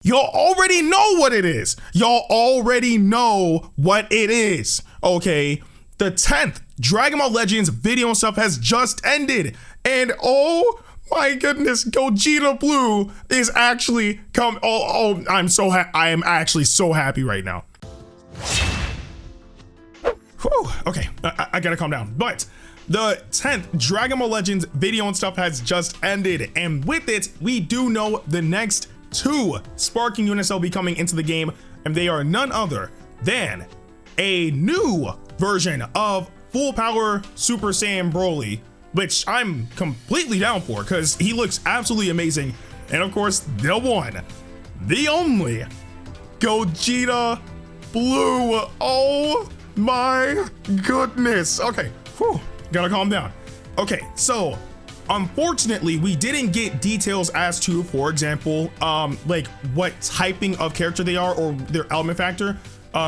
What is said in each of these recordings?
Y'all already know what it is. Y'all already know what it is. Okay, the 10th Dragon Ball Legends video and stuff has just ended. And oh my goodness, Gogeta Blue is actually come. Oh, I am actually so happy right now. Whew, okay, I gotta calm down. But the 10th Dragon Ball Legends video and stuff has just ended. And with it, we do know the next 2 sparking units will be coming into the game, and they are none other than a new version of full power Super Saiyan Broly, which I'm completely down for because he looks absolutely amazing. And of course, the one, the only Gogeta Blue. Oh my goodness. Okay, whew, gotta calm down. Okay, so unfortunately, we didn't get details as to, for example, like what typing of character they are or their element factor.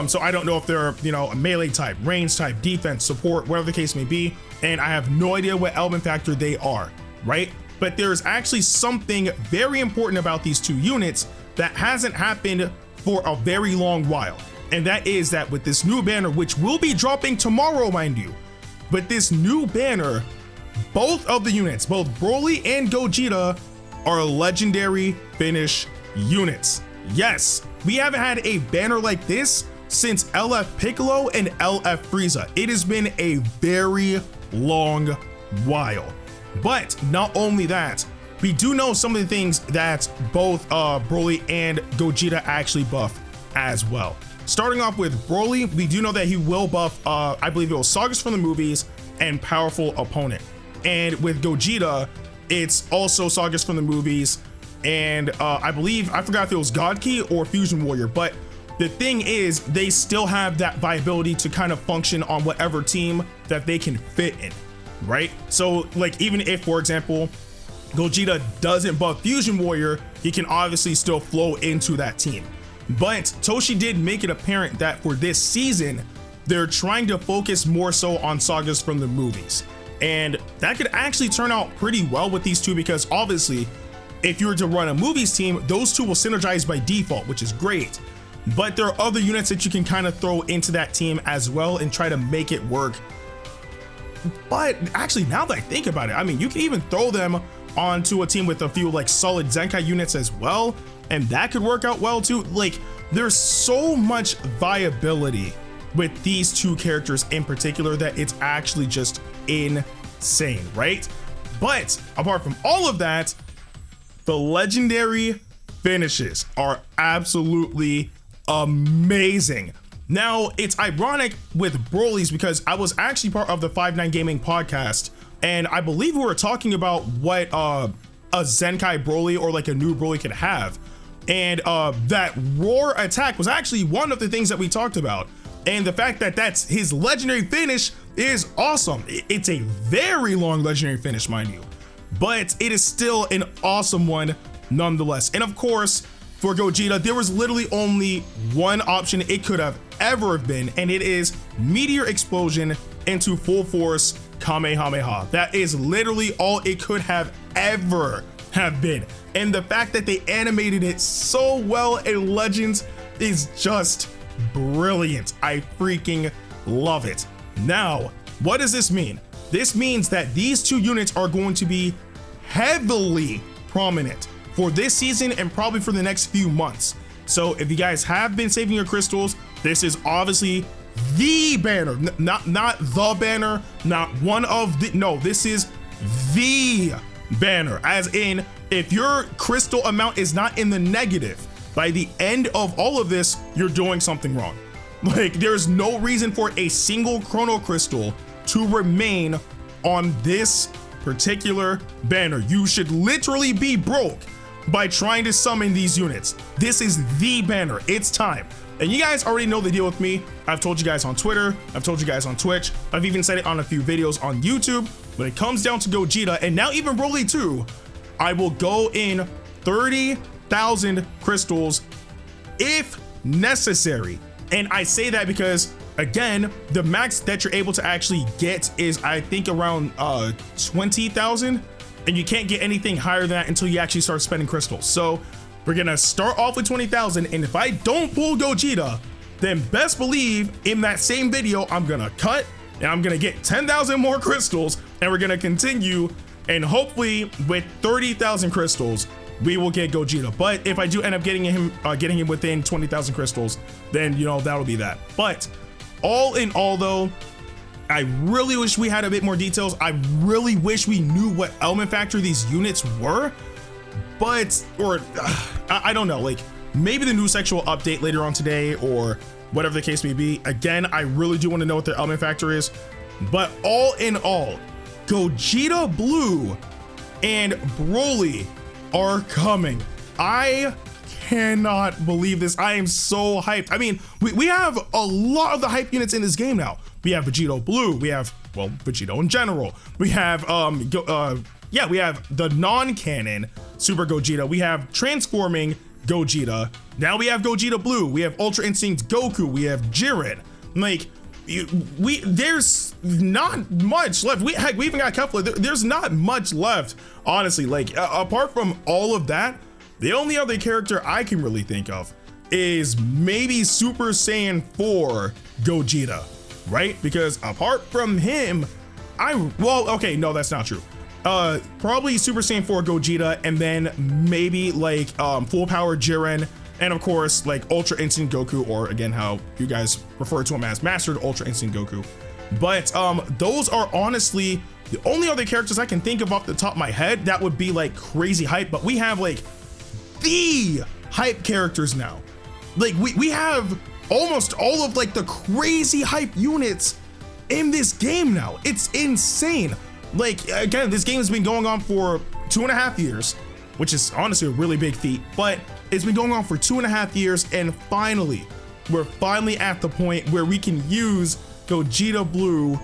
So I don't know if they're, you know, a melee type, range type, defense, support, whatever the case may be. And I have no idea what element factor they are, right? But there's actually something very important about these 2 units that hasn't happened for a very long while. And that is that with this new banner, which will be dropping tomorrow, mind you, but this new banner, both of the units, both Broly and Gogeta, are legendary finish units. Yes, we haven't had a banner like this since LF Piccolo and LF Frieza. It has been a very long while. But not only that, we do know some of the things that both Broly and Gogeta actually buff as well. Starting off with Broly, we do know that he will buff, I believe it was Sagas from the movies and Powerful Opponent. And with Gogeta, it's also Sagas from the movies, and I believe, I forgot if it was God Key or Fusion Warrior, but the thing is, they still have that viability to kind of function on whatever team that they can fit in, right? So like, even if, for example, Gogeta doesn't buff Fusion Warrior, he can obviously still flow into that team. But Toshi did make it apparent that for this season, they're trying to focus more so on Sagas from the movies. And that could actually turn out pretty well with these 2, because obviously, if you were to run a movies team, those 2 will synergize by default, which is great. But there are other units that you can kind of throw into that team as well and try to make it work. But actually, now that I think about it, I mean, you can even throw them onto a team with a few like solid Zenkai units as well, and that could work out well too. Like, there's so much viability with these 2 characters in particular that it's actually just insane, right? But apart from all of that, the legendary finishes are absolutely amazing. Now, it's ironic with Broly's because I was actually part of the 5-9 Gaming podcast, and I believe we were talking about what a Zenkai Broly or like a new Broly could have. And that roar attack was actually one of the things that we talked about. And the fact that that's his legendary finish is awesome. It's a very long legendary finish, mind you, but it is still an awesome one nonetheless. And of course, for Gogeta, there was literally only one option it could have ever been, and it is Meteor Explosion into Full Force Kamehameha. That is literally all it could have ever have been. And the fact that they animated it so well in Legends is just brilliant. I freaking love it. Now, what does this mean? This means that these 2 units are going to be heavily prominent for this season and probably for the next few months. So if you guys have been saving your crystals, this is obviously the banner, not the banner, not one of the, no, this is the banner, as in if your crystal amount is not in the negative by the end of all of this, you're doing something wrong. Like, there's no reason for a single chrono crystal to remain on this particular banner. You should literally be broke by trying to summon these units. This is the banner. It's time. And you guys already know the deal with me. I've told you guys on Twitter, I've told you guys on Twitch, I've even said it on a few videos on YouTube. When it comes down to Gogeta, and now even Broly too, I will go in 30,000 crystals if necessary. And I say that because, again, the max that you're able to actually get is, I think, around 20,000, and you can't get anything higher than that until you actually start spending crystals. So We're gonna start off with 20,000, and if I don't pull Gogeta, then best believe in that same video, I'm gonna cut and I'm gonna get 10,000 more crystals, and we're gonna continue, and hopefully with 30,000 crystals, we will get Gogeta. But if I do end up getting him within 20,000 crystals, then you know, that'll be that. But all in all though, I really wish we had a bit more details. I really wish we knew what element factor these units were, but, or I don't know, like maybe the new sexual update later on today or whatever the case may be. Again, I really do want to know what their element factor is, but all in all, Gogeta Blue and Broly are coming. I cannot believe this. I am so hyped. I mean, we have a lot of the hype units in this game now. We have Vegito Blue. We have, well, Vegito in general. We have, we have the non-canon Super Gogeta. We have transforming Gogeta. Now we have Gogeta Blue. We have Ultra Instinct Goku. We have Jiren. Like, there's not much left. We even got Kefla. There's not much left, honestly. Like, apart from all of that, the only other character I can really think of is maybe Super Saiyan 4 Gogeta, right? Because apart from him, okay, no, that's not true. Probably Super Saiyan 4 Gogeta, and then maybe like full power Jiren, and of course like Ultra Instinct Goku, or again how you guys refer to him as Mastered Ultra Instinct Goku. But those are honestly the only other characters I can think of off the top of my head that would be like crazy hype. But we have like the hype characters now. Like we have almost all of like the crazy hype units in this game now. It's insane. Like, again, this game has been going on for 2.5 years, which is honestly a really big feat, but it's been going on for 2.5 years, and finally, we're finally at the point where we can use Gogeta Blue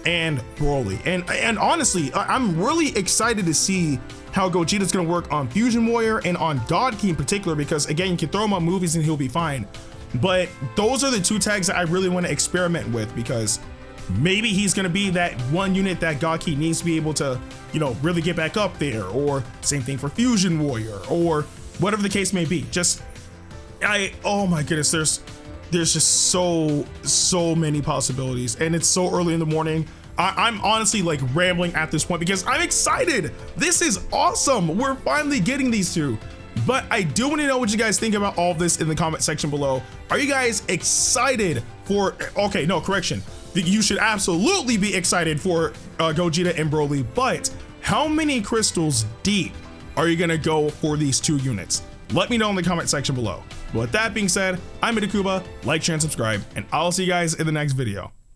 and Broly. And honestly, I'm really excited to see how Gogeta's gonna work on Fusion Warrior and on God Key in particular, because again, you can throw him on movies and he'll be fine. But those are the two tags that I really want to experiment with, because maybe he's going to be that one unit that Gogeta needs to be able to, you know, really get back up there, or same thing for Fusion Warrior, or whatever the case may be. Just, oh my goodness, there's just so many possibilities, and it's so early in the morning. I'm honestly like rambling at this point because I'm excited. This is awesome. We're finally getting these two. But I do want to know what you guys think about all of this in the comment section below. Are you guys excited for, okay, no, correction. You should absolutely be excited for Gogeta and Broly, but how many crystals deep are you gonna go for these two units? Let me know in the comment section below. But with that being said, I'm Ndukauba, like, share, and subscribe, and I'll see you guys in the next video.